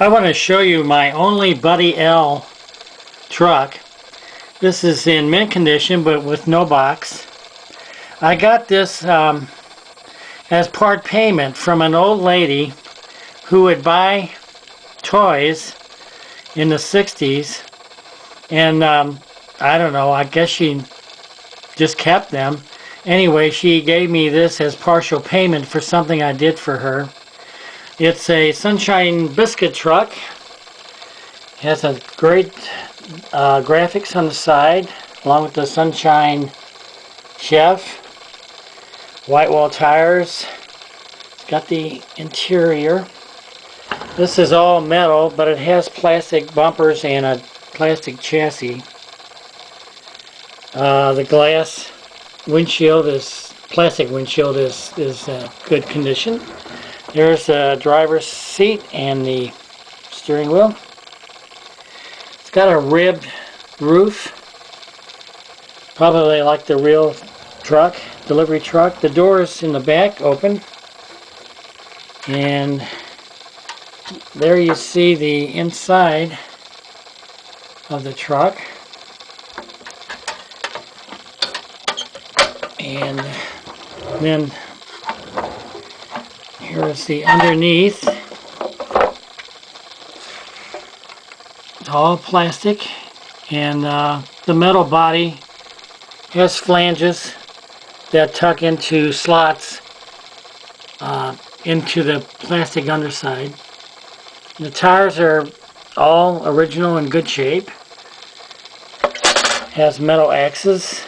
I want to show you my only Buddy L truck. This is in mint condition but with no box. I got this as part payment from an old lady who would buy toys in the 60s, and I don't know, I guess she just kept them. Anyway, she gave me this as partial payment for something I did for her. It's a Sunshine Biscuit truck. It has a great graphics on the side, along with the Sunshine Chef. White wall tires. It's got the interior. This is all metal, but it has plastic bumpers and a plastic chassis. The glass windshield is plastic windshield is good condition. There's the driver's seat and the steering wheel. It's got a ribbed roof, probably like the real truck, delivery truck. The doors in the back open, and there you see the inside of the truck. And then here is the underneath. It's all plastic, and the metal body has flanges that tuck into slots into the plastic underside. The tires are all original in good shape. Has metal axles.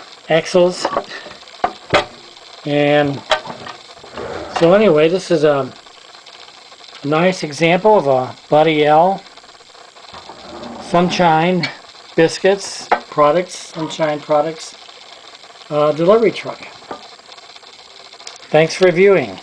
And so anyway, this is a nice example of a Buddy L Sunshine Biscuits products, Sunshine products delivery truck. Thanks for viewing.